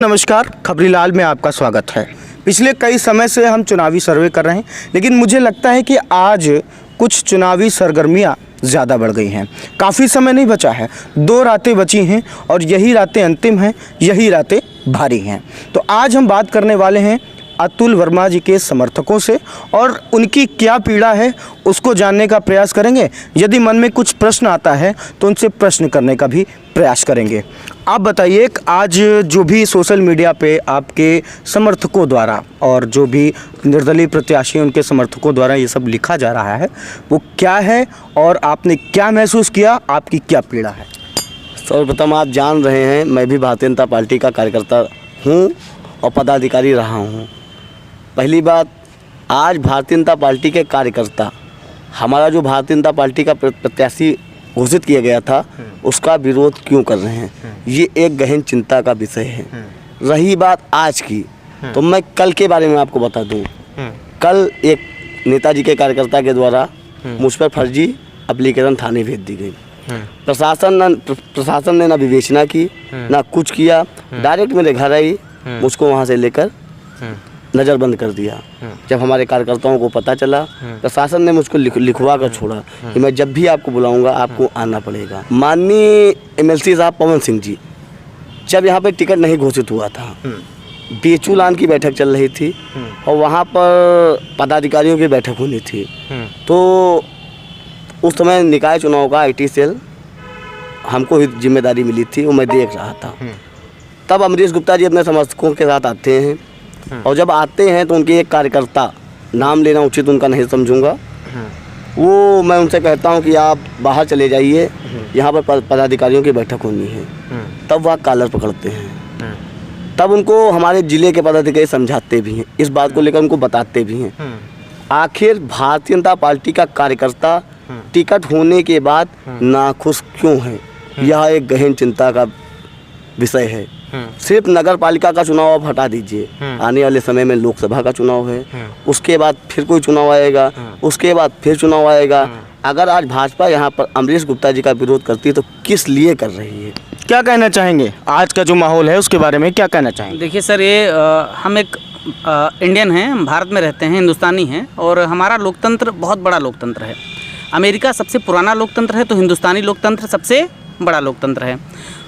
नमस्कार, खबरीलाल में आपका स्वागत है। पिछले कई समय से हम चुनावी सर्वे कर रहे हैं, लेकिन मुझे लगता है कि आज कुछ चुनावी सरगर्मियां ज़्यादा बढ़ गई हैं। काफ़ी समय नहीं बचा है, 2 रातें बची हैं और यही रातें अंतिम हैं, यही रातें भारी हैं। तो आज हम बात करने वाले हैं अतुल वर्मा जी के समर्थकों से और उनकी क्या पीड़ा है उसको जानने का प्रयास करेंगे। यदि मन में कुछ प्रश्न आता है तो उनसे प्रश्न करने का भी प्रयास करेंगे। आप बताइए, आज जो भी सोशल मीडिया पे आपके समर्थकों द्वारा और जो भी निर्दलीय प्रत्याशी हैं उनके समर्थकों द्वारा ये सब लिखा जा रहा है, वो क्या है और आपने क्या महसूस किया, आपकी क्या पीड़ा है? सर्वप्रथम आप जान रहे हैं, मैं भी भारतीय जनता पार्टी का कार्यकर्ता हूँ और पदाधिकारी रहा हूँ। पहली बात, आज भारतीय जनता पार्टी के कार्यकर्ता, हमारा जो भारतीय जनता पार्टी का प्रत्याशी घोषित किया गया था, उसका विरोध क्यों कर रहे हैं, ये एक गहन चिंता का विषय है। रही बात आज की, तो मैं कल के बारे में आपको बता दूं। कल एक नेताजी के कार्यकर्ता के द्वारा मुझ पर फर्जी एप्लीकेशन थाने भेज दी गई। प्रशासन ने ना विवेचना की, ना कुछ किया, डायरेक्ट मेरे घर आई, मुझको वहाँ से लेकर नज़रबंद कर दिया। जब हमारे कार्यकर्ताओं को पता चला, प्रशासन ने मुझको लिखवा कर छोड़ा कि मैं जब भी आपको बुलाऊंगा आपको आना पड़ेगा। माननीय MLC साहब पवन सिंह जी, जब यहाँ पे टिकट नहीं घोषित हुआ था, बेचूलान की बैठक चल रही थी और वहाँ पर पदाधिकारियों की बैठक होनी थी, तो उस समय निकाय चुनाव का IT सेल हमको ही जिम्मेदारी मिली थी, वो मैं देख रहा था। तब अमरीश गुप्ता जी अपने समर्थकों के साथ आते हैं और जब आते हैं तो उनके एक कार्यकर्ता, नाम लेना उचित उनका नहीं समझूंगा, वो मैं उनसे कहता हूं कि आप बाहर चले जाइए, यहाँ पर पदाधिकारियों की बैठक होनी है। तब वह कॉलर पकड़ते हैं। तब उनको हमारे ज़िले के पदाधिकारी समझाते भी हैं, इस बात को लेकर उनको बताते भी हैं। आखिर भारतीय जनता पार्टी का कार्यकर्ता टिकट होने के बाद नाखुश क्यों है, यह एक गहन चिंता का विषय है। सिर्फ नगर पालिका का चुनाव आप हटा दीजिए, आने वाले समय में लोकसभा का चुनाव है, उसके बाद फिर कोई चुनाव आएगा, उसके बाद फिर चुनाव आएगा। अगर आज भाजपा यहाँ पर अमरीश गुप्ता जी का विरोध करती है तो किस लिए कर रही है? क्या कहना चाहेंगे आज का जो माहौल है उसके बारे में, क्या कहना चाहेंगे? देखिए सर, ये हम एक इंडियन हैं, हम भारत में रहते हैं, हिंदुस्तानी हैं और हमारा लोकतंत्र बहुत बड़ा लोकतंत्र है। अमेरिका सबसे पुराना लोकतंत्र है तो हिंदुस्तानी लोकतंत्र सबसे बड़ा लोकतंत्र है।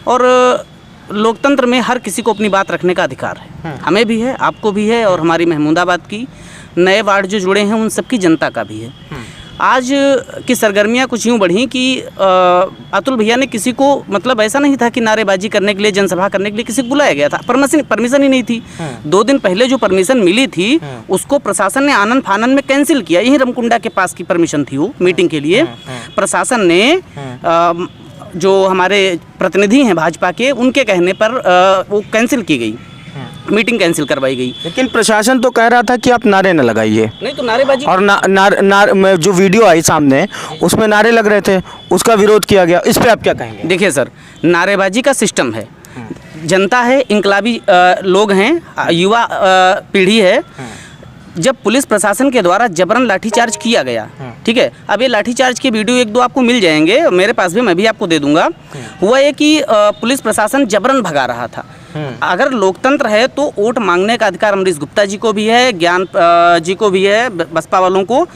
और लोकतंत्र में हर किसी को अपनी बात रखने का अधिकार है, हमें भी है, आपको भी है और हमारी महमूदाबाद की नए वार्ड जो जुड़े हैं उन सबकी जनता का भी है। आज की सरगर्मियां कुछ यूँ बढ़ी कि अतुल भैया ने किसी को, मतलब ऐसा नहीं था कि नारेबाजी करने के लिए, जनसभा करने के लिए किसी को बुलाया गया था, परमिशन ही नहीं थी। 2 दिन पहले जो परमिशन मिली थी उसको प्रशासन ने आनन फानन में कैंसिल किया। यही रमकुंडा के पास की परमिशन थी वो मीटिंग के लिए, प्रशासन ने जो हमारे प्रतिनिधि हैं भाजपा के, उनके कहने पर वो कैंसिल की गई, मीटिंग कैंसिल करवाई गई। लेकिन प्रशासन तो कह रहा था कि आप नारे न लगाइए। नहीं तो नारेबाजी और जो वीडियो आई सामने उसमें नारे लग रहे थे, उसका विरोध किया गया। इस पे आप क्या कहेंगे? देखिए सर, नारेबाजी का सिस्टम है, जनता है, इनकलाबी लोग हैं, युवा पीढ़ी है। जब पुलिस प्रशासन के द्वारा जबरन लाठीचार्ज किया गया, ठीक है, अब ये लाठीचार्ज के वीडियो 1-2 आपको मिल जाएंगे, मेरे पास भी, मैं भी आपको दे दूंगा। हुआ ये कि पुलिस प्रशासन जबरन भगा रहा था। अगर लोकतंत्र है तो वोट मांगने का अधिकार अमरीश गुप्ता जी को भी है, ज्ञान जी को भी है, बसपा वालों को,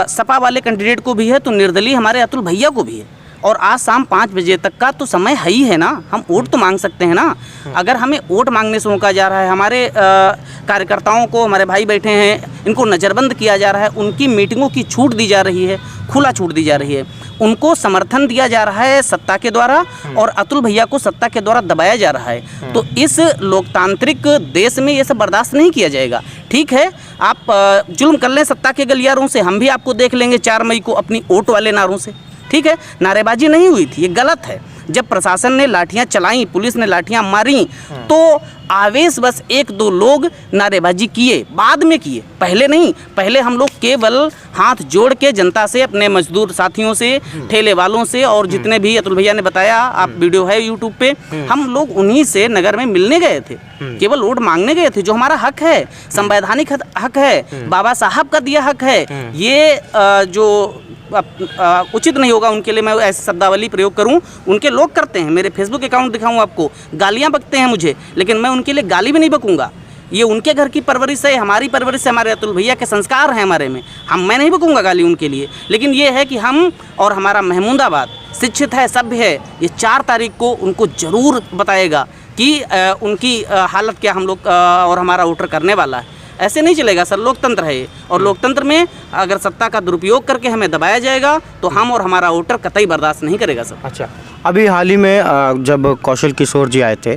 सपा वाले कैंडिडेट को भी है, तो निर्दलीय हमारे अतुल भैया को भी है। और आज शाम 5 बजे तक का तो समय है ही है ना, हम वोट तो मांग सकते हैं ना। अगर हमें वोट मांगने से रोका जा रहा है, हमारे कार्यकर्ताओं को, हमारे भाई बैठे हैं, इनको नज़रबंद किया जा रहा है, उनकी मीटिंगों की छूट दी जा रही है, खुला छूट दी जा रही है, उनको समर्थन दिया जा रहा है सत्ता के द्वारा और अतुल भैया को सत्ता के द्वारा दबाया जा रहा है, तो इस लोकतांत्रिक देश में ये सब बर्दाश्त नहीं किया जाएगा। ठीक है, आप जुल्म कर लें सत्ता के गलियारों से, हम भी आपको देख लेंगे 4 मई को अपनी वोट वाले नारों से। ठीक है, नारेबाजी नहीं हुई थी, ये गलत है। जब प्रशासन ने लाठियां चलाई, पुलिस ने लाठियां मारी, तो आवेश बस 1-2 लोग नारेबाजी किए, बाद में किए, पहले नहीं। पहले हम लोग केवल हाथ जोड़ के जनता से, अपने मजदूर साथियों से, ठेले वालों से और जितने भी अतुल भैया ने बताया, आप वीडियो है यूट्यूब पे, हम लोग उन्हीं से नगर में मिलने गए थे, केवल वोट मांगने गए थे, जो हमारा हक है, संवैधानिक हक है, बाबा साहब का दिया हक है। ये जो उचित नहीं होगा उनके लिए मैं ऐसी शब्दावली प्रयोग करूं। उनके लोग करते हैं, मेरे फेसबुक अकाउंट दिखाऊं आपको, गालियां बकते हैं मुझे, लेकिन मैं उनके लिए गाली भी नहीं बकूंगा। ये उनके घर की परवरिश है, हमारी परवरिश है, हमारे अतुल भैया के संस्कार हैं हमारे में, मैं नहीं बकूंगा गाली उनके लिए। लेकिन ये है कि हम और हमारा महमूदाबाद शिक्षित है, सभ्य है, ये 4 तारीख को उनको ज़रूर बताएगा कि उनकी हालत क्या हम लोग और हमारा वोटर करने वाला है। ऐसे नहीं चलेगा सर, लोकतंत्र है ये, और लोकतंत्र में अगर सत्ता का दुरुपयोग करके हमें दबाया जाएगा तो हम और हमारा वोटर कतई बर्दाश्त नहीं करेगा सर। अच्छा, अभी हाल ही में जब कौशल किशोर जी आए थे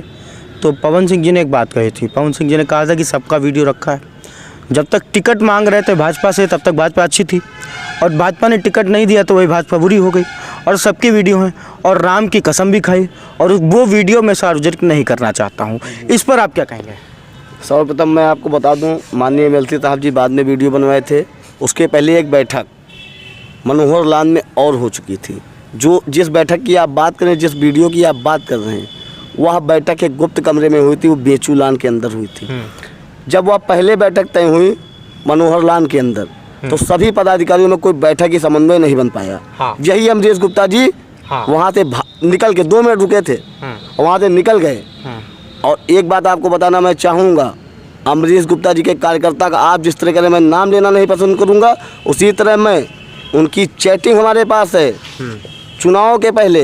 तो पवन सिंह जी ने एक बात कही थी। पवन सिंह जी ने कहा था कि सबका वीडियो रखा है। जब तक टिकट मांग रहे थे भाजपा से तब तक भाजपा अच्छी थी, और भाजपा ने टिकट नहीं दिया तो वही भाजपा बुरी हो गई, और सबकी वीडियो हैं, और राम की कसम भी खाई, और वो वीडियो मैं सार्वजनिक नहीं करना चाहता हूँ। इस पर आप क्या कहेंगे? सर्वप्रथम मैं आपको बता दूं, माननीय MLC साहब जी बाद में वीडियो बनवाए थे, उसके पहले एक बैठक मनोहर लाल में और हो चुकी थी। जो जिस बैठक की आप बात करें, जिस वीडियो की आप बात कर रहे हैं, वह बैठक एक गुप्त कमरे में हुई थी, वो बेचू लान के अंदर हुई थी। जब वह पहले बैठक तय हुई मनोहर लान के अंदर, तो सभी पदाधिकारियों में कोई बैठक की समन्वय नहीं बन पाया। हाँ। यही अमरीश गुप्ता जी वहाँ से निकल के 2 मिनट रुके थे, वहाँ से निकल गए। और एक बात आपको बताना मैं चाहूँगा, अमरीश गुप्ता जी के कार्यकर्ता का आप जिस तरह करें, मैं नाम लेना नहीं पसंद करूँगा, उसी तरह मैं उनकी चैटिंग हमारे पास है। चुनाव के पहले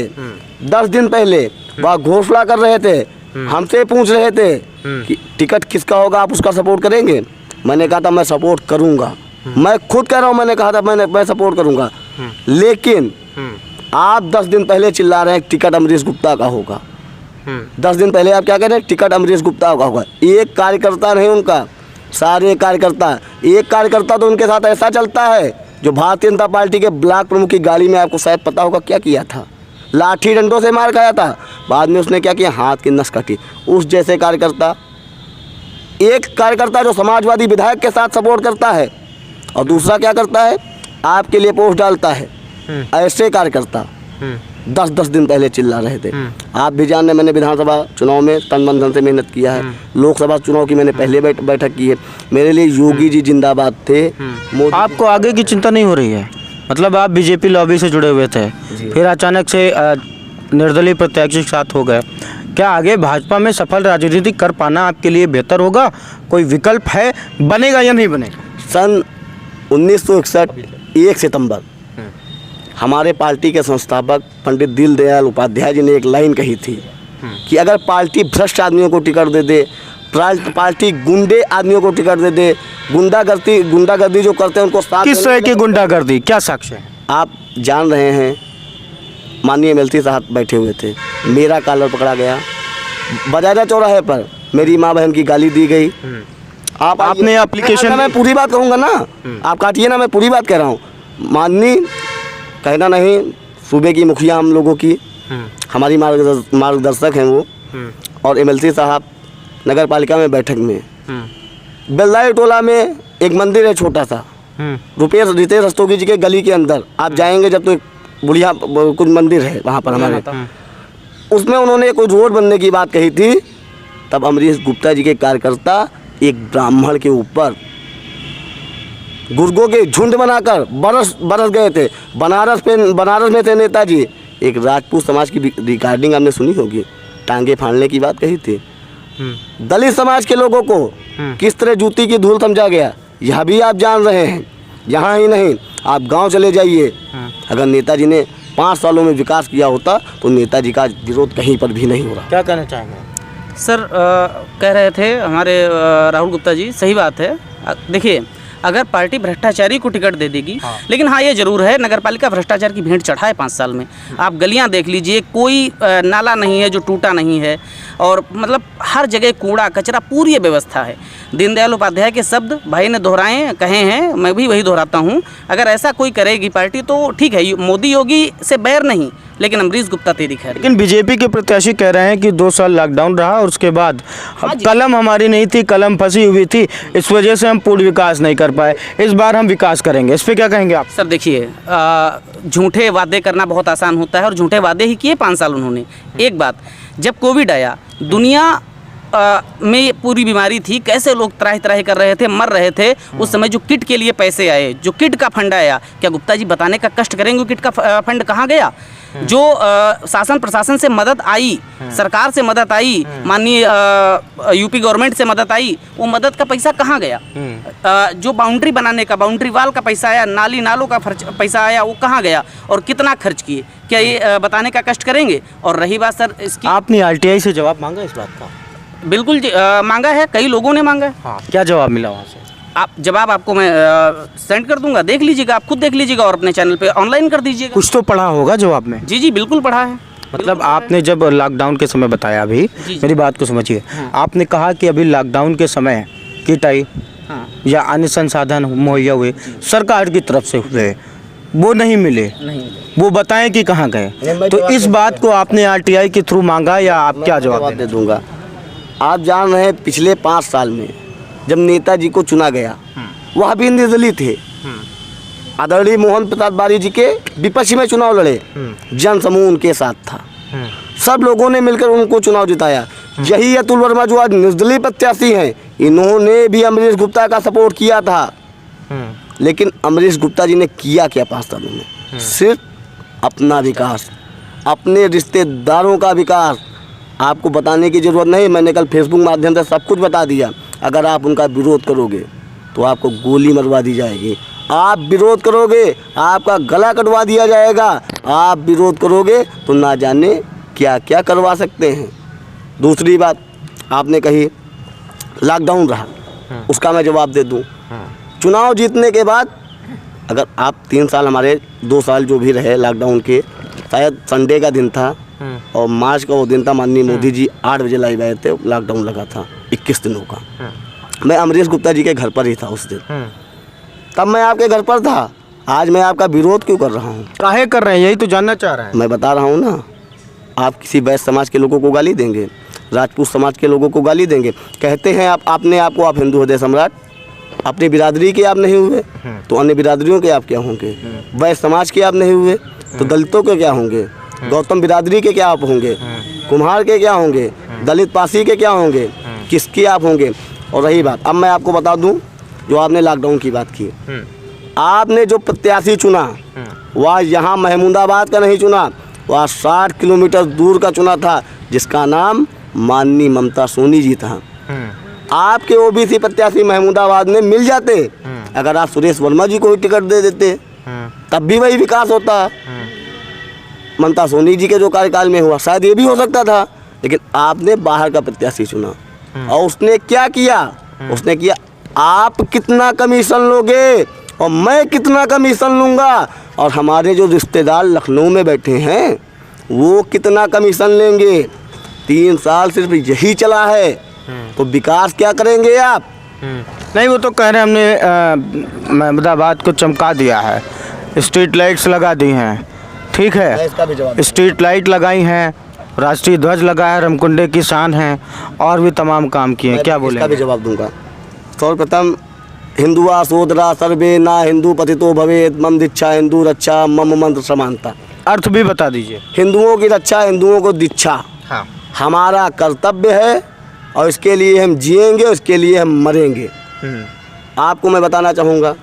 10 दिन पहले वह घोषणा कर रहे थे, हमसे पूछ रहे थे कि टिकट किसका होगा, आप उसका सपोर्ट करेंगे। मैंने कहा था मैं सपोर्ट करूँगा, मैं खुद कह रहा हूँ, मैंने कहा था मैं सपोर्ट करूँगा। लेकिन आप 10 दिन पहले चिल्ला रहे हैं टिकट अमरीश गुप्ता का होगा। 10 दिन पहले आप क्या कह रहे हैं, टिकट अमरीश गुप्ता का होगा। एक कार्यकर्ता नहीं उनका, सारे कार्यकर्ता। एक कार्यकर्ता तो उनके साथ ऐसा चलता है जो भारतीय जनता पार्टी के ब्लॉक प्रमुख की गाड़ी में, आपको शायद पता होगा क्या किया था, लाठी डंडों से मार खाया था। बाद में उसने क्या किया, हाथ की नस काटी। उस जैसे कार्यकर्ता, एक कार्यकर्ता जो समाजवादी विधायक के साथ सपोर्ट करता है और दूसरा क्या करता है, आपके लिए पोस्ट डालता है। ऐसे कार्यकर्ता 10 दिन पहले चिल्ला रहे थे। आप भी जान रहे, मैंने विधानसभा चुनाव में तन मन धन से मेहनत किया है, लोकसभा चुनाव की मैंने पहले बैठक की है। मेरे लिए योगी जी जिंदाबाद थे। आपको आगे की चिंता नहीं हो रही है? मतलब आप बीजेपी लॉबी से जुड़े हुए थे, फिर अचानक से निर्दलीय प्रत्याशी के साथ हो गए, क्या आगे भाजपा में सफल राजनीति कर पाना आपके लिए बेहतर होगा? कोई विकल्प है, बनेगा या नहीं बनेगा? सन 1961 1 सितंबर हमारे पार्टी के संस्थापक पंडित दीनदयाल उपाध्याय जी ने एक लाइन कही थी कि अगर पार्टी भ्रष्ट आदमियों को टिकट दे दे, पार्टी गुंडे आदमियों को टिकट दे दे, गुंडागर्दी जो करते हैं उनको साथ। किस तरह की गुंडागर्दी, क्या साक्ष्य है? आप जान रहे हैं, माननीय MLC साहब बैठे हुए थे, मेरा कॉलर पकड़ा गया, बजाजा चौराहे पर मेरी माँ बहन की गाली दी गई। आपने एप्लीकेशन, मैं पूरी बात कहूँगा ना, आप काटिए ना, मैं पूरी बात कह रहा हूँ। माननीय कहना नहीं, सूबे की मुखिया हम लोगों की, हमारी मार्गदर्शक हैं वो, और MLC साहब नगर पालिका में बैठक में, बेलदाई टोला में एक मंदिर है छोटा सा, रितेश रस्तोगी जी के गली के अंदर आप जाएंगे जब, तो एक बुढ़िया कुछ मंदिर है वहाँ पर हमारे, उसमें उन्होंने कोई रोड बनने की बात कही थी। तब अमरीश गुप्ता जी के कार्यकर्ता एक ब्राह्मण के ऊपर गुर्गों के झुंड बनाकर बरस गए थे। बनारस में थे नेताजी, एक राजपूत समाज की रिकॉर्डिंग आपने सुनी होगी, टांगे फाड़ने की बात कही थी। दलित समाज के लोगों को किस तरह जूती की धूल समझा गया, यह भी आप जान रहे हैं। यहाँ ही नहीं, आप गांव चले जाइए, अगर नेताजी ने 5 सालों में विकास किया होता तो नेताजी का विरोध कहीं पर भी नहीं हो रहा। क्या कहना चाहेंगे सर? कह रहे थे हमारे राहुल गुप्ता जी, सही बात है। देखिए, अगर पार्टी भ्रष्टाचारी को टिकट दे देगी, लेकिन हाँ ये जरूर है, नगरपालिका भ्रष्टाचार की भेंट चढ़ा है 5 साल में। आप गलियां देख लीजिए, कोई नाला नहीं है जो टूटा नहीं है, और मतलब हर जगह कूड़ा कचरा, पूरी व्यवस्था है। दीनदयाल उपाध्याय के शब्द भाई ने दोहराए कहे हैं, मैं भी वही दोहराता हूँ। अगर ऐसा कोई करेगी पार्टी तो ठीक है, मोदी योगी से बैर नहीं, लेकिन अमरीश गुप्ता तेरी खैर। लेकिन बीजेपी के प्रत्याशी कह रहे हैं कि 2 साल लॉकडाउन रहा और उसके बाद कलम हमारी नहीं थी, कलम फंसी हुई थी, इस वजह से हम पूर्ण विकास नहीं कर पाए, इस बार हम विकास करेंगे। इस पर क्या कहेंगे आप? सर देखिए, झूठे वादे करना बहुत आसान होता है, और झूठे वादे ही किए 5 साल उन्होंने। एक बात, जब कोविड आया, दुनिया में ये पूरी बीमारी थी, कैसे लोग त्राही त्राही कर रहे थे, मर रहे थे, उस समय जो किट के लिए पैसे आए, जो किट का फंड आया, क्या गुप्ता जी बताने का कष्ट करेंगे किट का फंड कहाँ गया? जो शासन प्रशासन से मदद आई, सरकार से मदद आई, माननीय यूपी गवर्नमेंट से मदद आई, वो मदद का पैसा कहाँ गया? जो बाउंड्री बनाने का, बाउंड्री वाल का पैसा आया, नाली नालों का पैसा आया, वो कहाँ गया और कितना खर्च किए? क्या ये बताने का कष्ट करेंगे? और रही बात सर इसकी, आपने आरटीआई से जवाब मांगा इस बात का? बिल्कुल जी, मांगा है, कई लोगों ने मांगा है। हाँ, क्या जवाब मिला वहाँ से? आप जवाब आपको मैं सेंड कर दूंगा, देख लीजिएगा, आप खुद देख लीजिएगा और अपने चैनल पे ऑनलाइन कर दीजिएगा। कुछ तो पढ़ा होगा जवाब में? जी जी बिल्कुल पढ़ा है। मतलब आपने जब लॉकडाउन के समय बताया, अभी जी। मेरी बात को समझिए, आपने कहा कि अभी लॉकडाउन के समय किट आई या अन्य संसाधन मुहैया हुए सरकार की तरफ से हुए, वो नहीं मिले, वो बताएं कि कहाँ गए? तो इस बात को आपने आरटीआई के थ्रू मांगा या आप क्या जवाब दे दूंगा? आप जान रहे हैं पिछले 5 साल में जब नेताजी को चुना गया, वह भी निर्दलीय थे। आदरणीय मोहन प्रताप वारी जी के विपक्ष में चुनाव लड़े, जन समूह उनके साथ था, सब लोगों ने मिलकर उनको चुनाव जिताया। यही अतुल वर्मा जो आज निर्दलीय प्रत्याशी हैं, इन्होंने भी अमरीश गुप्ता का सपोर्ट किया था। लेकिन अमरीश गुप्ता जी ने किया क्या 5 सालों में? सिर्फ अपना विकास, अपने रिश्तेदारों का विकास। आपको बताने की ज़रूरत नहीं, मैंने कल फेसबुक माध्यम से सब कुछ बता दिया। अगर आप उनका विरोध करोगे तो आपको गोली मरवा दी जाएगी, आप विरोध करोगे आपका गला कटवा दिया जाएगा, आप विरोध करोगे तो ना जाने क्या क्या करवा सकते हैं। दूसरी बात आपने कही लॉकडाउन रहा, उसका मैं जवाब दे दूं। चुनाव जीतने के बाद अगर आप 3 साल, हमारे 2 साल जो भी रहे लॉकडाउन के, शायद संडे का दिन था और मार्च का वो दिन था, माननीय मोदी जी 8 बजे लाइव आए थे, लॉकडाउन लगा था 21 दिनों का। मैं अमरीश गुप्ता जी के घर पर ही था उस दिन, तब मैं आपके घर पर था। आज मैं आपका विरोध क्यों कर रहा हूँ? काहे कर रहे हैं, यही तो जानना चाह रहे हैं। मैं बता रहा हूँ ना, आप किसी वैश्य समाज के लोगों को गाली देंगे, राजपूत समाज के लोगों को गाली देंगे, कहते हैं आप हिंदू हृदय सम्राट, अपनी बिरादरी के आप नहीं हुए तो अन्य बिरादरियों के आप क्या होंगे? वैश्य समाज के आप नहीं हुए तो दलितों के क्या होंगे? गौतम बिरादरी के क्या आप होंगे? कुम्हार के क्या होंगे? दलित पासी के क्या होंगे? किसके आप होंगे? और रही बात, अब मैं आपको बता दूं, जो आपने लॉकडाउन की बात की, आपने जो प्रत्याशी चुना वह यहाँ महमूदाबाद का नहीं चुना, वह 60 किलोमीटर दूर का चुना था, जिसका नाम माननीय ममता सोनी जी था। आपके ओबीसी प्रत्याशी महमूदाबाद में मिल जाते, अगर आप सुरेश वर्मा जी को ही टिकट दे देते तब भी वही विकास होता। ममता सोनी जी के जो कार्यकाल में हुआ शायद ये भी हो सकता था, लेकिन आपने बाहर का प्रत्याशी चुना और उसने क्या किया? उसने किया, आप कितना कमीशन लोगे और मैं कितना कमीशन लूँगा, और हमारे जो रिश्तेदार लखनऊ में बैठे हैं वो कितना कमीशन लेंगे। 3 साल सिर्फ यही चला है, तो विकास क्या करेंगे आप? नहीं, वो तो कह रहे हैं हमने महमूदाबाद को चमका दिया है, स्ट्रीट लाइट्स लगा दी हैं, ठीक है, इसका भी जवाब स्ट्रीट लाइट लगाई हैं, राष्ट्रीय ध्वज लगाया, रमकुंडे की शान है, और भी तमाम काम किए हैं। क्या बोलेंगे? इसका भी जवाब दूंगा। सर्वप्रथम हिंदुआ सोदरा सर्वे ना हिंदू पतितो भवेत, मम दीक्षा हिंदू रक्षा मम मंत्र समानता। अर्थ भी बता दीजिए। हिंदुओं की रक्षा, हिंदुओं को दीक्षा हमारा कर्तव्य है और इसके लिए हम जिएंगे, इसके लिए हम मरेंगे। आपको मैं बताना चाहूँगा,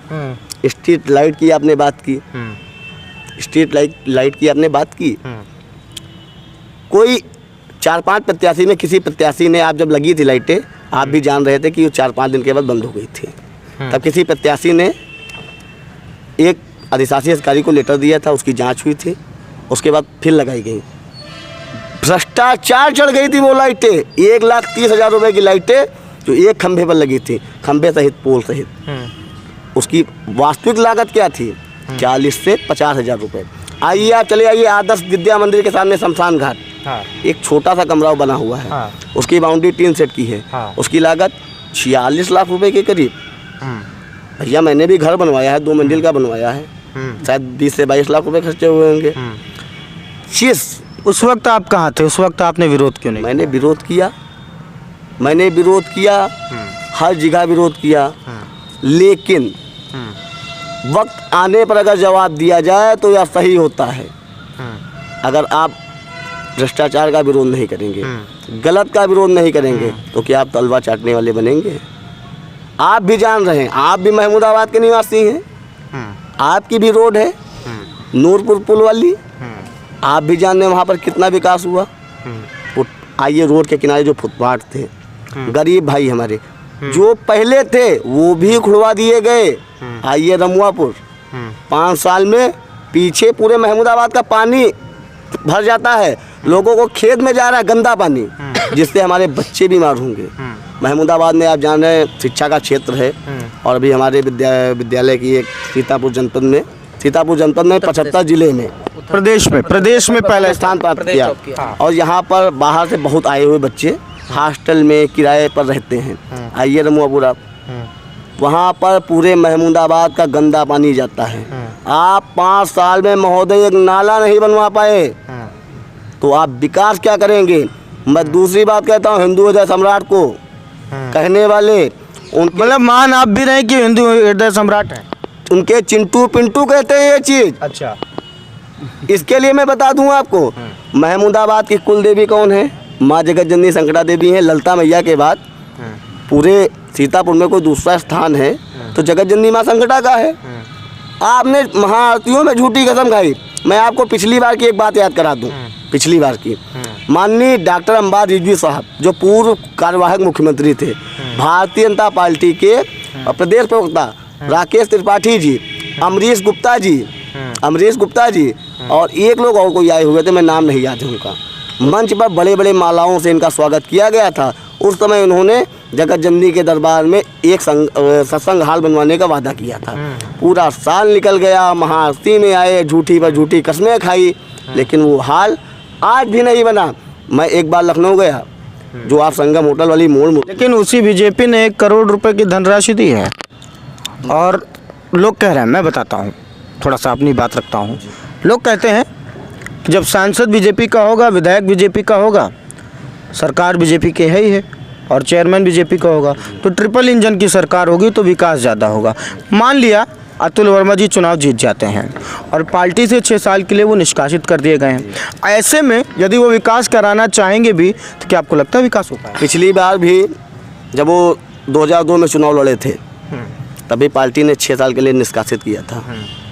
स्ट्रीट लाइट की आपने बात की, स्ट्रीट लाइट की आपने बात की, कोई 4-5 प्रत्याशी में किसी प्रत्याशी ने, आप जब लगी थी लाइटें, आप भी जान रहे थे कि वो 4-5 दिन के बाद बंद हो गई थी, तब किसी प्रत्याशी ने एक अधिशासी अधिकारी को लेटर दिया था, उसकी जांच हुई थी, उसके बाद फिर लगाई गई। भ्रष्टाचार चढ़ गई थी वो लाइटें, 1,30,000 रुपये की लाइटें जो एक खंभे पर लगी थी, खंभे सहित पोल सहित। उसकी वास्तविक लागत क्या थी? 40 से 50,000 रुपये। आइए आप चले आइए आदर्श विद्या मंदिर के सामने शमशान घाट, एक छोटा सा कमरा बना हुआ है, उसकी बाउंड्री 3 सेट की है, उसकी लागत 46 लाख रुपए के करीब। भैया मैंने भी घर बनवाया है, 2 मंजिल का बनवाया है, शायद 20 से 22 लाख रुपए खर्चे हुए होंगे। उस वक्त आप कहाँ थे? उस वक्त आपने विरोध क्यों नहीं? मैंने विरोध किया, हर जगह विरोध किया, लेकिन वक्त आने पर अगर जवाब दिया जाए तो यह सही होता है। अगर आप भ्रष्टाचार का विरोध नहीं करेंगे, गलत का विरोध नहीं करेंगे तो क्या आप तलवा चाटने वाले बनेंगे? आप भी जान रहे हैं, आप भी महमूदाबाद के निवासी हैं, आपकी भी रोड है नूरपुर पुल वाली, आप भी जान रहे हैं वहाँ पर कितना विकास हुआ। वो आइए रोड के किनारे जो फुटपाथ थे, गरीब भाई हमारे जो पहले थे वो भी खुड़वा दिए गए। आइए रमुआपुर 5 साल में पीछे पूरे महमूदाबाद का पानी भर जाता है, लोगों को खेत में जा रहा है गंदा पानी, जिससे हमारे बच्चे बीमार होंगे। महमूदाबाद में आप जान रहे हैं शिक्षा का क्षेत्र है, और अभी हमारे विद्यालय की एक सीतापुर जनपद में 75 जिले में प्रदेश में पहला स्थान प्राप्त किया। और यहाँ पर बाहर से बहुत आए हुए बच्चे हॉस्टल में किराए पर रहते हैं। आइए रमुआपुर आप, वहाँ पर पूरे महमूदाबाद का गंदा पानी जाता है। आप 5 साल में महोदय एक नाला नहीं बनवा पाए तो आप विकास क्या करेंगे? मैं दूसरी बात कहता हूँ, हिंदू हृदय सम्राट को कहने वाले मतलब मान आप भी रहे कि हिंदू हृदय सम्राट है, उनके चिंटू पिंटू कहते हैं ये चीज़। अच्छा, इसके लिए मैं बता दूं आपको, महमूदाबाद की कुल देवी कौन है? माँ जगत जननी संकटा देवी है। ललिता मैया के बाद पूरे सीतापुर में कोई दूसरा स्थान है तो जगत जननी माँ संकटा का है। आपने महाआरतियों में झूठी कसम खाई। मैं आपको पिछली बार की एक बात याद करा दूं, पिछली बार की माननीय डॉक्टर अम्बा रिजवी साहब जो पूर्व कार्यवाहक मुख्यमंत्री थे, भारतीय जनता पार्टी के प्रदेश प्रवक्ता राकेश त्रिपाठी जी, अमरीश गुप्ता जी और एक लोग और कोई आए हुए थे, मैं नाम नहीं याद है उनका। मंच पर बड़े बड़े मालाओं से इनका स्वागत किया गया था। उस समय उन्होंने जगत जननी के दरबार में एक सत्संग हाल बनवाने का वादा किया था। पूरा साल निकल गया, महाआरती में आए, झूठी पर झूठी कस्में खाई, लेकिन वो हाल आज भी नहीं बना। मैं एक बार लखनऊ गया, जो आप संगम होटल वाली मोड़ में, लेकिन उसी बीजेपी ने 1 करोड़ रुपए की धनराशि दी है और लोग कह रहे हैं, मैं बताता हूँ, थोड़ा सा अपनी बात रखता हूँ। लोग कहते हैं कि जब सांसद बीजेपी का होगा, विधायक बीजेपी का होगा, सरकार बीजेपी के है ही है और चेयरमैन बीजेपी का होगा, तो ट्रिपल इंजन की सरकार होगी तो विकास ज़्यादा होगा। मान लिया अतुल वर्मा जी चुनाव जीत जाते हैं और पार्टी से 6 साल के लिए वो निष्कासित कर दिए गए हैं। ऐसे में यदि वो विकास कराना चाहेंगे भी तो क्या आपको लगता है विकास हो पाएगा? पिछली बार भी जब वो 2002 में चुनाव लड़े थे तभी पार्टी ने 6 साल के लिए निष्कासित किया था,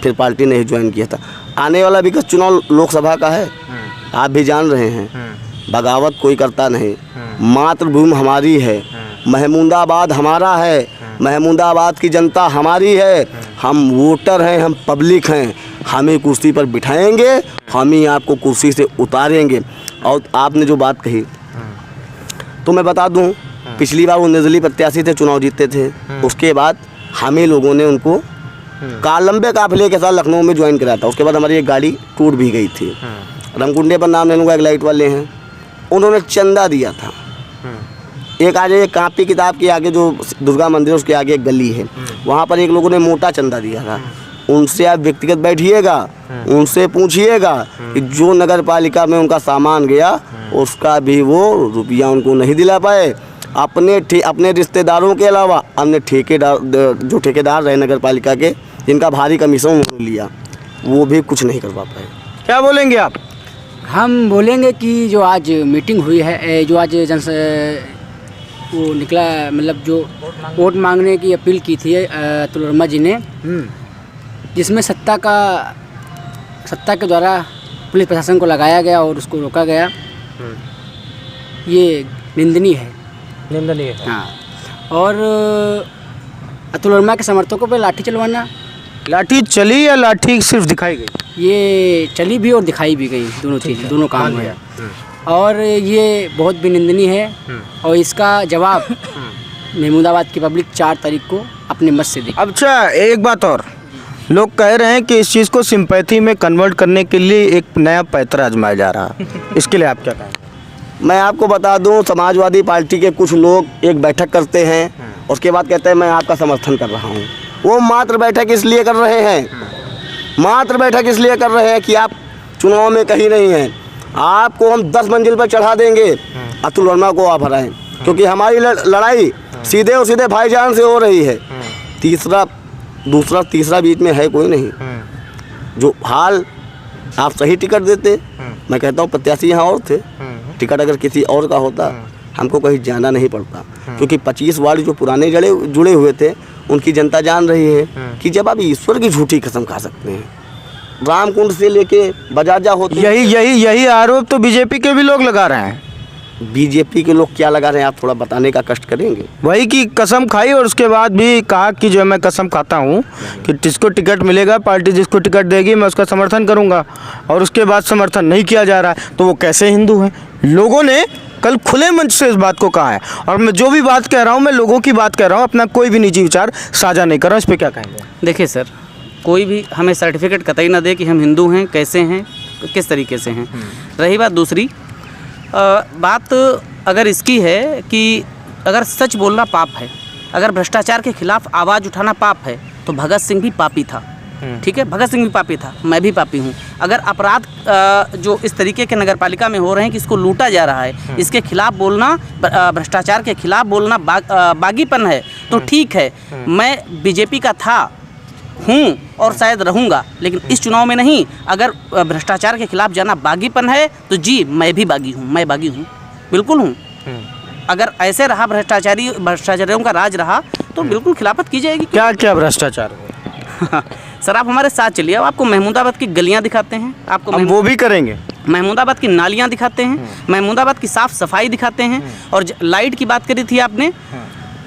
फिर पार्टी ने ही ज्वाइन किया था। आने वाला विकास चुनाव लोकसभा का है, आप भी जान रहे हैं, बगावत कोई करता नहीं, मातृभूमि हमारी है, महमूदाबाद हमारा है, महमूदाबाद की जनता हमारी है, हम वोटर हैं, हम पब्लिक हैं, हमें कुर्सी पर बिठाएंगे, हम ही आपको कुर्सी से उतारेंगे। और आपने जो बात कही तो मैं बता दूं, पिछली बार वो निर्दलीय प्रत्याशी थे, चुनाव जीतते थे, उसके बाद हमें लोगों ने उनको लंबे काफिले के साथ लखनऊ में ज्वाइन कराया था। उसके बाद हमारी एक गाड़ी टूट भी गई थी। रमकुंडे पर नाम लेने को एक लाइट वाले हैं, उन्होंने चंदा दिया था। एक आज एक कापी किताब के आगे जो दुर्गा मंदिर है उसके आगे एक गली है, वहाँ पर एक लोगों ने मोटा चंदा दिया था। उनसे आप व्यक्तिगत बैठिएगा, उनसे पूछिएगा कि जो नगर पालिका में उनका सामान गया उसका भी वो रुपया उनको नहीं दिला पाए। अपने रिश्तेदारों के अलावा अन्य जो ठेकेदार रहे नगर पालिका के, जिनका भारी कमीशन उन्होंने लिया, वो भी कुछ नहीं करवा पाए। क्या बोलेंगे आप? हम बोलेंगे कि जो आज मीटिंग हुई है, जो आज वो निकला, मतलब जो वोट मांगने की अपील की थी अतुल वर्मा जी ने, जिसमें सत्ता के द्वारा पुलिस प्रशासन को लगाया गया और उसको रोका गया, ये निंदनीय है। हाँ, और अतुल वर्मा के समर्थकों पर लाठी चलवाना, लाठी चली या लाठी सिर्फ दिखाई गई? ये चली भी और दिखाई भी गई, दोनों चीज़, दोनों काम हुए। और ये बहुत भी निंदनीय है और इसका जवाब महमूदाबाद की पब्लिक 4 तारीख को अपने मत से देगी। अच्छा, एक बात और, लोग कह रहे हैं कि इस चीज़ को सिंपैथी में कन्वर्ट करने के लिए एक नया पैंतरा आजमाया जा रहा है, इसके लिए आप क्या कहें? मैं आपको बता दूं, समाजवादी पार्टी के कुछ लोग एक बैठक करते हैं, उसके बाद कहते हैं मैं आपका समर्थन कर रहा हूं। वो मात्र बैठक इसलिए कर रहे हैं, मात्र बैठक इसलिए कर रहे हैं कि आप चुनाव में कहीं नहीं हैं। आपको हम 10 मंजिल पर चढ़ा देंगे, अतुल वर्मा को आप हराएं, क्योंकि हमारी लड़ाई सीधे और सीधे भाईजान से हो रही है। तीसरा बीच में है कोई नहीं। जो हाल आप सही टिकट देते, मैं कहता हूँ प्रत्याशी यहाँ और थे, टिकट अगर किसी और का होता हमको कहीं जाना नहीं पड़ता, क्योंकि 25 वार्ड जो पुराने जुड़े हुए थे उनकी जनता जान रही है कि जब आप ईश्वर की झूठी कसम खा सकते हैं, रामकुंड से लेके बजाजा होते, यही आरोप तो बीजेपी के भी लोग लगा रहे हैं। बीजेपी के लोग क्या लगा रहे हैं, आप थोड़ा बताने का कष्ट करेंगे। वही की कसम खाई और उसके बाद भी कहा कि जो मैं कसम खाता हूँ कि जिसको टिकट मिलेगा, पार्टी जिसको टिकट देगी मैं उसका समर्थन करूँगा, और उसके बाद समर्थन नहीं किया जा रहा है, तो वो कैसे हिंदू हैं? लोगों ने कल खुले मंच से इस बात को कहा है, और मैं जो भी बात कह रहा हूँ मैं लोगों की बात कह रहा हूँ, अपना कोई भी निजी विचार साझा नहीं कर रहा हूँ। इस पर क्या कहेंगे? देखिए सर, कोई भी हमें सर्टिफिकेट कतई ना दे कि हम हिंदू हैं, कैसे हैं, किस तरीके से हैं। रही बात दूसरी, बात अगर इसकी है कि अगर सच बोलना पाप है, अगर भ्रष्टाचार के खिलाफ आवाज़ उठाना पाप है, तो भगत सिंह भी पापी था। ठीक है, भगत सिंह भी पापी था, मैं भी पापी हूँ। अगर अपराध जो इस तरीके के नगर पालिका में हो रहे हैं कि इसको लूटा जा रहा है, इसके खिलाफ बोलना, भ्रष्टाचार के खिलाफ बोलना बागीपन है, तो ठीक है, मैं बीजेपी का हूँ और शायद रहूँगा, लेकिन इस चुनाव में नहीं। अगर भ्रष्टाचार के खिलाफ जाना बागीपन है तो जी मैं भी बागी हूँ, मैं बागी हूँ, बिल्कुल हूँ। अगर ऐसे रहा भ्रष्टाचारियों का राज रहा तो बिल्कुल खिलाफत की जाएगी। क्या क्या भ्रष्टाचार? सर आप हमारे साथ चलिए, आपको महमूदाबाद की गलियाँ दिखाते हैं, आपको हम वो भी करेंगे। महमूदाबाद की नालियाँ दिखाते हैं, महमूदाबाद की साफ़ सफाई दिखाते हैं। और लाइट की बात करी थी आपने,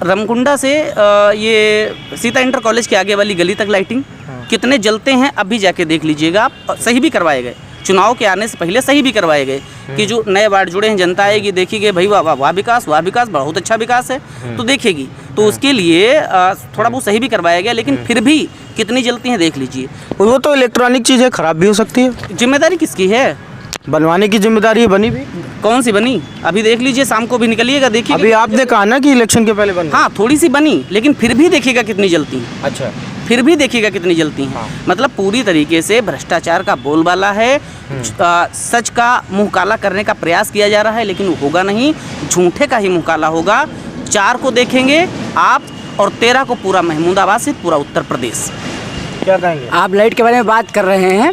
रमकुंडा से ये सीता इंटर कॉलेज के आगे वाली गली तक लाइटिंग कितने जलते हैं, अब भी जाके देख लीजिएगा आप। सही भी करवाए गए, चुनाव के आने से पहले सही भी करवाए गए कि जो नए वार्ड जुड़े हैं, जनता आएगी, देखेगी भाई वाह वाह वाह विकास, वाह विकास, बहुत अच्छा विकास है, तो देखेगी। तो उसके लिए थोड़ा बहुत सही भी करवाया गया, लेकिन फिर भी कितनी जलती हैं देख लीजिए। वो तो इलेक्ट्रॉनिक चीज़ है, ख़राब भी हो सकती है। जिम्मेदारी किसकी है? बनवाने की जिम्मेदारी है, बनी भी। कौन सी बनी? अभी देख लीजिए, शाम को भी निकलिएगा, देखिए। अभी आपने कहा ना कि इलेक्शन के पहले बनी। हाँ, थोड़ी सी बनी, लेकिन फिर भी देखिएगा कितनी जलती हैं। अच्छा, फिर भी देखिएगा कितनी जलती हैं। मतलब पूरी तरीके से भ्रष्टाचार का बोलबाला है। सच का मुंह काला करने का प्रयास किया जा रहा है, लेकिन वो होगा नहीं, झूठे का ही मुंह काला होगा। 4 को देखेंगे आप और 13 को पूरा महमूदाबाद से पूरा उत्तर प्रदेश। क्या कहेंगे? आप लाइट के बारे में बात कर रहे हैं,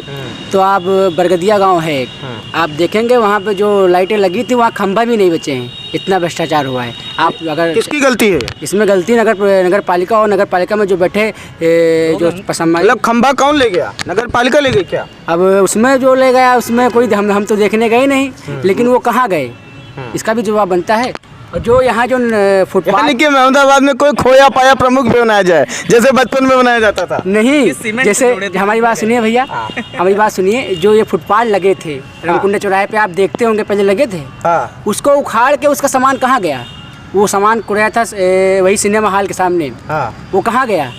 तो आप बरगदिया गांव है एक, आप देखेंगे वहाँ पे जो लाइटें लगी थी वहाँ खंभा भी नहीं बचे हैं, इतना भ्रष्टाचार हुआ है। आप अगर किसकी गलती है इसमें? गलती नगर पालिका, और नगर पालिका में जो बैठे जो मतलब खंभा कौन ले गया? नगर पालिका ले गई क्या? अब उसमें जो ले गया उसमें कोई हम तो देखने गए नहीं, लेकिन वो कहाँ गए, इसका भी जवाब बनता है। और जो यहाँ जो फुटपाथ, यानी कि महमूदाबाद में कोई खोया पाया प्रमुख भी बनाया जाए, जैसे बचपन में बनाया जाता था। नहीं, जैसे हमारी बात सुनिए भैया, हमारी बात सुनिए। जो ये फुटपाथ लगे थे रमकुंडा चौराहे पे, आप देखते होंगे पहले लगे थे, उसको उखाड़ के उसका सामान कहाँ गया? वो सामान कुड़ाया था वही सिनेमा हॉल के सामने, वो कहाँ गया?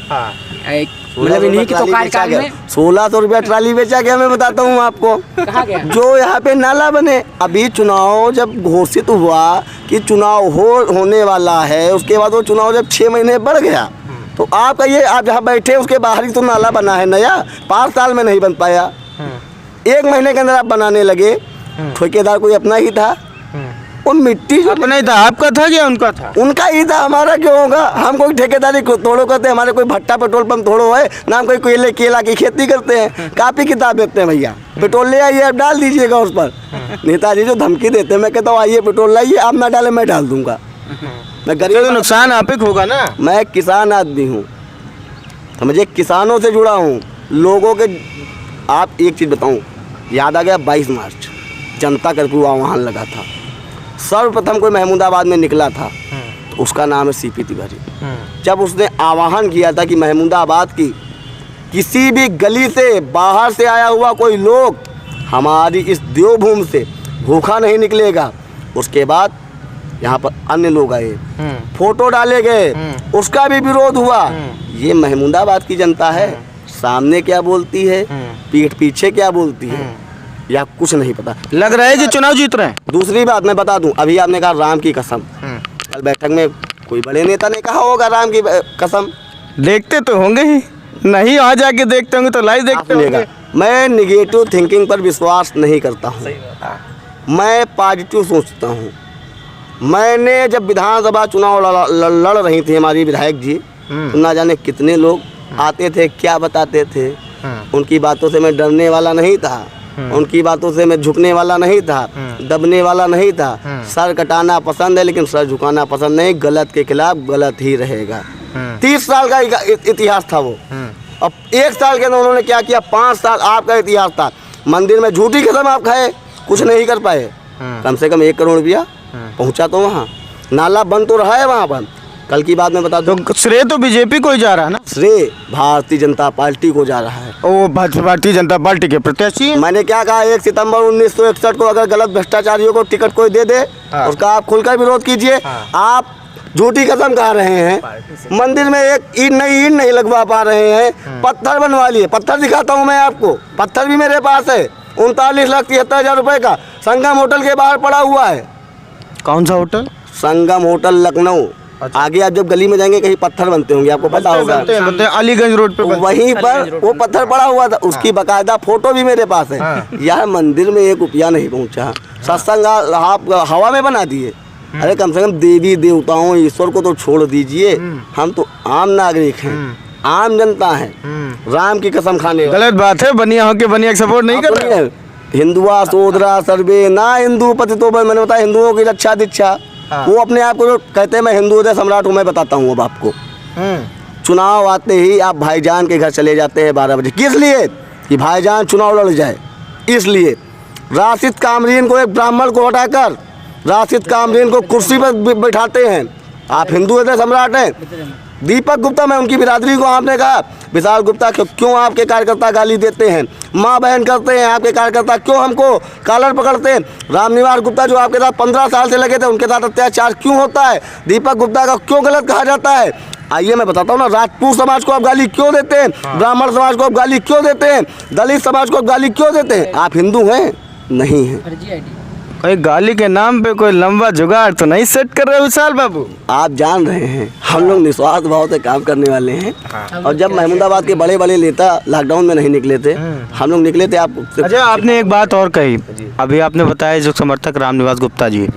मतलब इन्हीं की तो कार्यकाल में 1600 रुपया ट्राली बेचा गया। मैं बताता हूँ आपको कहाँ गया? जो यहाँ पे नाला बने, अभी चुनाव जब घोषित हुआ कि चुनाव होने वाला है, उसके बाद वो चुनाव जब 6 महीने बढ़ गया, तो आपका ये आप जहाँ बैठे उसके बाहर ही तो नाला बना है नया, 5 साल में नहीं बन पाया, 1 महीने के अंदर आप बनाने लगे। ठेकेदार कोई अपना ही था, वो मिट्टी जो अपना ही था, आपका था या उनका था? उनका ही था, हमारा क्यों होगा? हम कोई ठेकेदारी थोड़ो करते हैं, हमारे कोई भट्टा पेट्रोल पंप थोड़ो है ना, हम कोई केला की खेती करते हैं, कापी किताब देते हैं। भैया पेट्रोल ले आइए, आप डाल दीजिएगा उस पर। नेताजी जो धमकी देते हैं, मैं कहता हूँ आइए पेट्रोल लाइए, आप ना डालें मैं डाल दूंगा। मैं गरीब, तो नुकसान आप ही को होगा ना। मैं किसान आदमी हूँ, समझे, किसानों से जुड़ा हूँ, लोगों के। आप एक चीज़ बताऊँ, याद आ गया 22 मार्च जनता कर्फ्यू आह्वान लगा था, सर्वप्रथम कोई महमूदाबाद में निकला था, तो उसका नाम है सीपी तिवारी। जब उसने आह्वान किया था कि महमूदाबाद की किसी भी गली से बाहर से आया हुआ कोई लोग हमारी इस देवभूमि से भूखा नहीं निकलेगा, उसके बाद यहाँ पर अन्य लोग आए, फोटो डाले गए, उसका भी विरोध हुआ। ये महमूदाबाद की जनता है, सामने क्या बोलती है, पीठ पीछे क्या बोलती है, या कुछ नहीं पता। लग रहा है कि चुनाव जीत रहे हैं। दूसरी बात मैं बता दूं, अभी आपने कहा राम की कसम, कल बैठक में कोई बड़े नेता ने कहा होगा राम की कसम। देखते तो होंगे ही, नहीं आ जाके देखते होंगे तो लाइव देखते होंगे। मैं निगेटिव थिंकिंग पर विश्वास नहीं करता हूँ, मैं पॉजिटिव सोचता हूँ। मैंने जब विधानसभा चुनाव लड़ रही थी हमारी विधायक जी, तो ना जाने कितने लोग आते थे, क्या बताते थे, उनकी बातों से मैं डरने वाला नहीं था। उनकी बातों से मैं झुकने वाला नहीं था, दबने वाला नहीं था। सर कटाना पसंद है लेकिन सर झुकाना पसंद नहीं। गलत के खिलाफ गलत ही रहेगा। 30 साल का इतिहास था वो। अब 1 साल के अंदर उन्होंने क्या किया? 5 साल आपका इतिहास था। मंदिर में झूठी कसम आप खाए, कुछ नहीं कर पाए। कम से कम 1 करोड़ रुपया पहुंचा तो वहाँ। नाला बंद तो रहा है वहाँ पर। कल की बात मैं बता दूं, तो श्रेय तो बीजेपी को ही जा रहा है ना? श्रेय भारतीय जनता पार्टी को जा रहा है। वो भारतीय जनता पार्टी के प्रत्याशी हैं। मैंने क्या कहा? 1 सितंबर 1961 को अगर गलत भ्रष्टाचारियों को टिकट कोई दे दे, उसका आप खुलकर विरोध कीजिए। आप झूठी कसम खा रहे हैं, मंदिर में एक ईंट नहीं लगवा पा रहे हैं, पत्थर बनवा लिए। पत्थर दिखाता हूँ मैं आपको, पत्थर भी मेरे पास है। 39,73,000 रुपए का संगम होटल के बाहर पड़ा हुआ है। कौन सा होटल? संगम होटल लखनऊ। आगे आप जब गली में जाएंगे कहीं पत्थर बनते होंगे, आपको पता होगा। बनते हैं, अलीगंज रोड पे बनते हैं। वहीं पर वो पत्थर पड़ा हुआ था, उसकी बकायदा फोटो भी मेरे पास है। यार मंदिर में 1 रुपया नहीं पहुंचा, सत्संग आप हवा में बना दिए। अरे कम से कम देवी देवताओं ईश्वर को तो छोड़ दीजिए। हम तो आम नागरिक हैं, आम जनता है, राम की कसम खाने वाले। गलत बात है, बनिया हो के बनिया सपोर्ट नहीं कर रहे हैं। हिंदुआ सोदरा सर्वे ना हिंदू पतितो, मैंने बताया हिंदुओं की रक्षा दीक्षा। वो अपने आप को जो कहते हैं मैं हिंदू हृदय सम्राट हूँ, मैं बताता हूँ अब आपको। चुनाव आते ही आप भाईजान के घर चले जाते हैं 12 बजे। किस लिए? कि भाईजान चुनाव लड़ जाए। इसलिए राशिद कामरीन को, एक ब्राह्मण को हटाकर राशिद कामरीन को कुर्सी पर बैठाते हैं। आप हिंदू हृदय सम्राट हैं। दीपक गुप्ता, मैं उनकी बिरादरी को आपने कहा विशाल गुप्ता क्यों आपके कार्यकर्ता गाली देते हैं, माँ बहन करते हैं आपके कार्यकर्ता, क्यों हमको कॉलर पकड़ते हैं? रामनिवास गुप्ता जो आपके साथ 15 साल से लगे थे, उनके साथ अत्याचार क्यों होता है? दीपक गुप्ता का क्यों गलत कहा जाता है? आइए मैं बताता हूँ ना। राजपूत समाज को आप गाली क्यों देते हैं? ब्राह्मण समाज को आप गाली क्यों देते हैं? दलित समाज को आप गाली क्यों देते हैं? आप हिंदू हैं? नहीं हैं। कोई गाली के नाम पे कोई लंबा जुगाड़ तो नहीं सेट कर रहे विशाल बाबू? आप जान रहे हैं हम लोग निस्वार्थ भाव से काम करने वाले हैं। और जब महमूदाबाद के बड़े बड़े नेता लॉकडाउन में नहीं निकले थे, हम लोग निकले थे। आप अच्छा, आपने एक बात और कही, अभी आपने बताया जो समर्थक रामनिवास गुप्ता जी,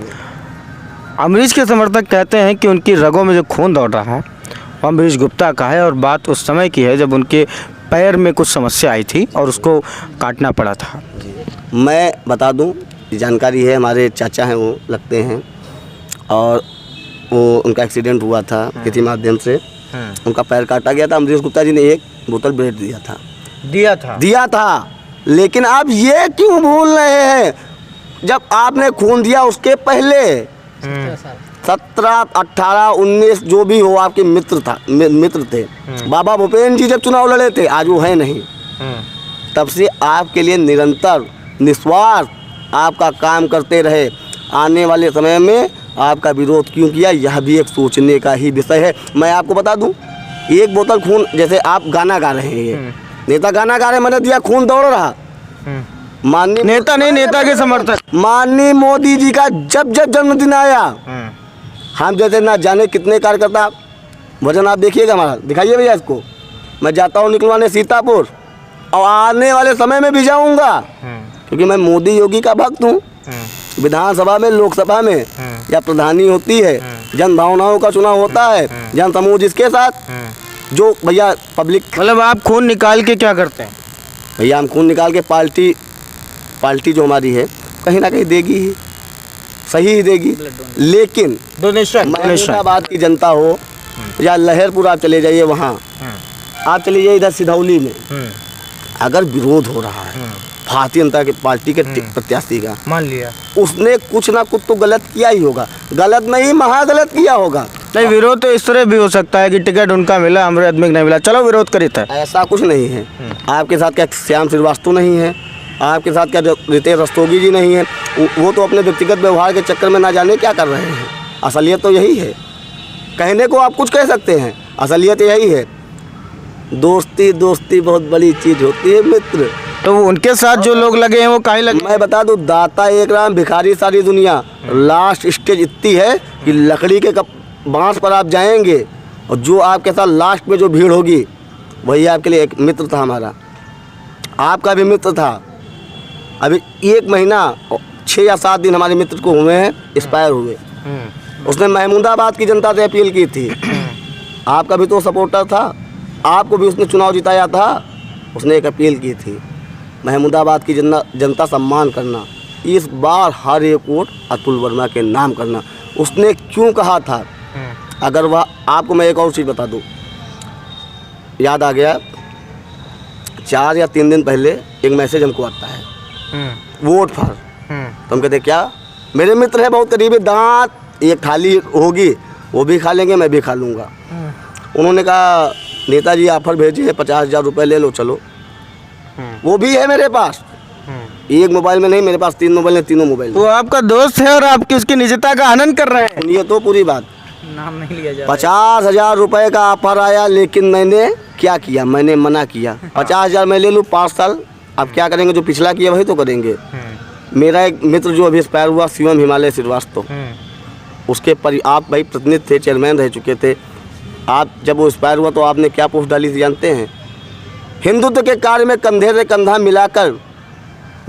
अमरीश के समर्थक कहते हैं कि उनकी रगों में जो खून दौड़ रहा है वो अमरीश गुप्ता का है, और बात उस समय की है जब उनके पैर में कुछ समस्या आई थी और उसको काटना पड़ा था। मैं बता दूं, जानकारी है, हमारे चाचा हैं वो लगते हैं, और वो उनका एक्सीडेंट हुआ था किसी माध्यम से, उनका पैर काटा गया था। अमरीश गुप्ता जी ने 1 बोतल ब्रेड दिया था। लेकिन आप ये क्यों भूल रहे हैं, जब आपने खून दिया उसके पहले 17, 18, 19 जो भी हो आपके मित्र थे। बाबा भूपेन जी जब चुनाव लड़े थे, आज वो है नहीं। तब से आपके लिए निरंतर निस्वार्थ आपका काम करते रहे। आने वाले समय में आपका विरोध क्यों किया, यह भी एक सोचने का ही विषय है। मैं आपको बता दूं, 1 बोतल खून, जैसे आप गाना गा रहे हैं, नेता गाना गा रहे, मैंने दिया, खून दौड़ रहा। माननीय नेता नहीं, नेता के समर्थक। माननीय मोदी जी का जब जन्मदिन आया, हम जैसे ना जाने कितने कार्यकर्ता, वजन आप देखिएगा हमारा, दिखाइए भैया इसको। मैं जाता हूँ निकलवाने सीतापुर, और आने वाले समय में भी जाऊँगा, क्योंकि मैं मोदी योगी का भक्त हूँ। विधानसभा में, लोकसभा में या प्रधानी होती है, जन भावनाओं का चुनाव होता है, जन समूह जिसके साथ, जो भैया पब्लिक। मतलब आप खून निकाल के क्या करते हैं? भैया हम खून निकाल के पार्टी जो हमारी है कहीं ना कहीं देगी ही, सही ही देगी। लेकिन डोनेशन महमूदाबाद की जनता हो या लहरपुर, आप चले जाइए वहाँ, आप चले जाइए इधर सिधौली में, अगर विरोध हो रहा है भारतीय जनता पार्टी के प्रत्याशी का, मान लिया उसने कुछ ना कुछ तो गलत किया ही होगा, गलत नहीं महागलत किया होगा। नहीं, विरोध तो इस तरह भी हो सकता है कि टिकट उनका मिला, हमारे आदमी को नहीं मिला, चलो विरोध करी था। ऐसा कुछ नहीं है। आपके साथ क्या श्याम श्रीवास्तव नहीं है? आपके साथ क्या रितेश रस्तोगी जी नहीं है? वो तो अपने व्यक्तिगत व्यवहार के चक्कर में ना जाने क्या कर रहे हैं। असलियत तो यही है। कहने को आप कुछ कह सकते हैं, असलियत यही है। दोस्ती बहुत बड़ी चीज़ होती है मित्र। तो उनके साथ जो लोग लगे हैं वो काहे लगे? मैं बता दूं, दाता एक राम, भिखारी सारी दुनिया। लास्ट स्टेज इतनी है कि लकड़ी के बांस पर आप जाएंगे, और जो आपके साथ लास्ट में जो भीड़ होगी वही आपके लिए एक मित्र था। हमारा आपका भी मित्र था। अभी 1 महीना 6 या 7 दिन हमारे मित्र को हुए हैं, एक्सपायर हुए। उसने महमूदाबाद की जनता से अपील की थी। आपका भी तो सपोर्टर था, आपको भी उसने चुनाव जिताया था, उसने एक अपील की थी। महमूदाबाद की जनता सम्मान करना, इस बार हर एक वोट अतुल वर्मा के नाम करना। उसने क्यों कहा था, अगर वह आपको मैं एक और चीज़ बता दूं, याद आ गया, 4 या 3 दिन पहले एक मैसेज हमको आता है वोट फॉर। तो हम कहते क्या, मेरे मित्र है बहुत करीबी, दांत एक थाली होगी वो भी खा लेंगे, मैं भी खा लूँगा। उन्होंने कहा नेताजी ऑफर भेजे है 50,000 रुपये ले लो चलो। वो भी है मेरे पास, एक मोबाइल में नहीं, मेरे पास 3 मोबाइल है, तीनों मोबाइल। वो आपका दोस्त है और आपकी उसकी निजता का हनन कर रहे हैं। ये तो पूरी बात, नाम नहीं लिया जा 50,000 रुपये का ऑफर आया, लेकिन मैंने क्या किया, मैंने मना किया। 50,000 मैं ले लूँ 5 साल, अब क्या करेंगे, जो पिछला किया वही तो करेंगे। मेरा एक मित्र जो अभी एक्सपायर हुआ, शिवम हिमालय श्रीवास्तव, उसके आप भाई प्रतिनिधि थे, चेयरमैन रह चुके थे। आप जब वो एक्सपायर हुआ तो आपने क्या पोस्ट डाली थी जानते हैं, हिंदुत्व के कार्य में कंधे से कंधा मिलाकर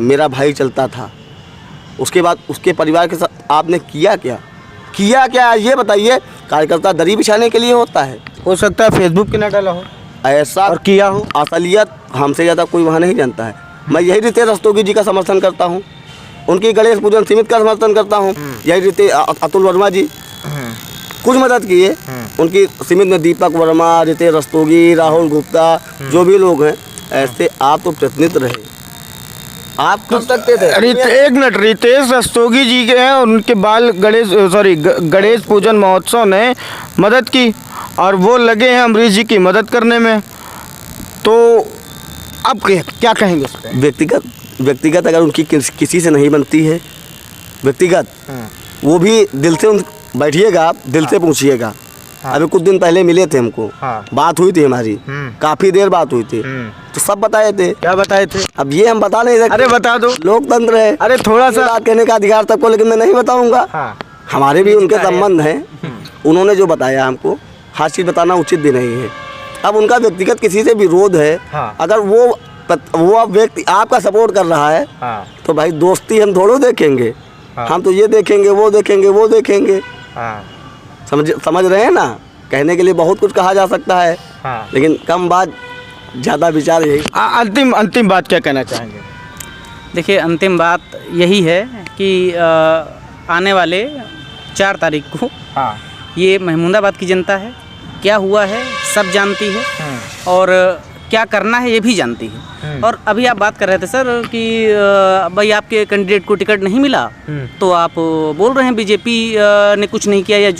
मेरा भाई चलता था। उसके बाद उसके परिवार के साथ आपने किया क्या ये बताइए। कार्यकर्ता दरी बिछाने के लिए होता है, हो सकता है फेसबुक पे ना डाला हो ऐसा और किया हो। असलियत हमसे ज़्यादा कोई वहाँ नहीं जानता है। मैं यही रितेश रस्तोगी जी का समर्थन करता हूँ, उनकी गणेश पूजन समिति का समर्थन करता हूँ। यही रितेश अतुल वर्मा जी कुछ मदद किए, उनकी समिति में दीपक वर्मा, रितेश रस्तोगी, राहुल गुप्ता, जो भी लोग हैं, ऐसे आप तो प्रतिनिधि रहे, आप कर सकते थे। एक मिनट, रितेश रस्तोगी जी के हैं, उनके गणेश पूजन महोत्सव ने मदद की और वो लगे हैं अमरीश जी की मदद करने में, तो अब क्या कहेंगे इस पे? व्यक्तिगत अगर उनकी किसी से नहीं बनती है व्यक्तिगत, वो भी दिल से बैठिएगा, आप दिल से पूछिएगा। अभी कुछ दिन पहले मिले थे हमको, बात हुई थी हमारी, काफ़ी देर बात हुई थी, तो सब बताए थे। क्या बताए थे? अब ये हम बता नहीं सकते। अरे बता दो, लोकतंत्र है। अरे थोड़ा सा बात कहने का अधिकार सबको, लेकिन मैं नहीं बताऊंगा। हमारे भी उनके संबंध हैं, उन्होंने जो बताया हमको, हर चीज़ बताना उचित भी नहीं है। अब उनका व्यक्तिगत किसी से विरोध है, अगर वो व्यक्ति आपका सपोर्ट कर रहा है, तो भाई दोस्ती हम थोड़ो देखेंगे, हम तो ये देखेंगे, वो देखेंगे। समझ रहे हैं ना। कहने के लिए बहुत कुछ कहा जा सकता है, लेकिन कम बात ज़्यादा विचार यही। अंतिम बात क्या कहना चाहेंगे? देखिए, अंतिम बात यही है कि आने वाले 4 तारीख को ये महमूदाबाद की जनता है, क्या हुआ है सब जानती है और क्या करना है ये भी जानती है। और अभी आप बात कर रहे थे सर कि भाई आपके कैंडिडेट को टिकट नहीं मिला, तो आप बोल रहे हैं बीजेपी ने कुछ नहीं किया या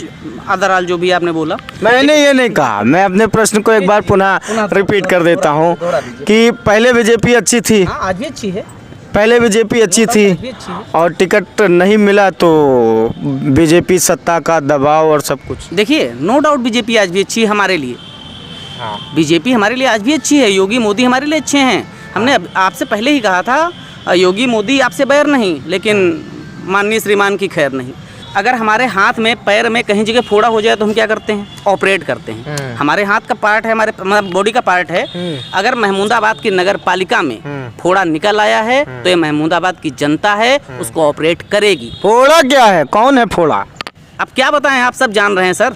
अदराल जो भी आपने बोला। मैंने ये नहीं कहा, मैं अपने प्रश्न को एक बार पुनः रिपीट कर देता हूँ कि पहले बीजेपी अच्छी थी, आज भी अच्छी है, पहले बीजेपी अच्छी थी और टिकट नहीं मिला तो बीजेपी सत्ता का दबाव और सब कुछ। देखिए, नो डाउट बीजेपी आज भी अच्छी है हमारे लिए, बीजेपी हमारे लिए आज भी अच्छी है, योगी मोदी हमारे लिए अच्छे हैं। हमने आपसे पहले ही कहा था, योगी मोदी आपसे बैर नहीं, लेकिन माननीय श्रीमान की खैर नहीं। अगर हमारे हाथ में पैर में कहीं जगह फोड़ा हो जाए तो हम क्या करते हैं, ऑपरेट करते हैं। हमारे हाथ का पार्ट है, हमारे बॉडी का पार्ट है। अगर महमूदाबाद की नगर पालिका में फोड़ा निकल आया है तो ये महमूदाबाद की जनता है, उसको ऑपरेट करेगी। फोड़ा क्या है, कौन है फोड़ा? अब क्या बताएं, आप सब जान रहे हैं सर।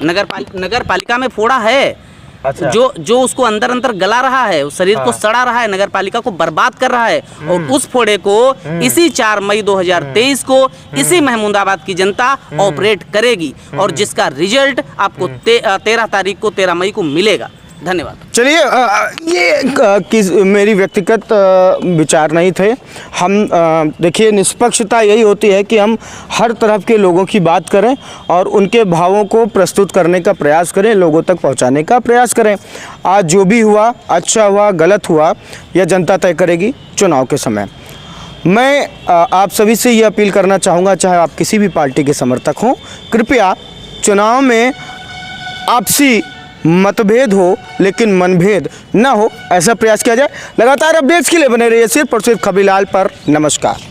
नगर पालिका में फोड़ा है। अच्छा। जो उसको अंदर उस रहा है, उस शरीर को सड़ा रहा है, नगर पालिका को बर्बाद कर रहा है, और उस फोड़े को इसी 4 मई 2023 को इसी महमूदाबाद की जनता ऑपरेट करेगी और जिसका रिजल्ट आपको 13 तारीख को 13 मई को मिलेगा। धन्यवाद। चलिए, ये मेरी व्यक्तिगत विचार नहीं थे। हम देखिए, निष्पक्षता यही होती है कि हम हर तरफ के लोगों की बात करें और उनके भावों को प्रस्तुत करने का प्रयास करें, लोगों तक पहुंचाने का प्रयास करें। आज जो भी हुआ, अच्छा हुआ, गलत हुआ, यह जनता तय करेगी चुनाव के समय। मैं आप सभी से ये अपील करना चाहूँगा, चाहे आप किसी भी पार्टी के समर्थक हों, कृपया चुनाव में आपसी मतभेद हो लेकिन मनभेद न हो, ऐसा प्रयास किया जाए। लगातार अपडेट्स के लिए बने रहिए सिर्फ और सिर्फ खबरीलाल पर। नमस्कार।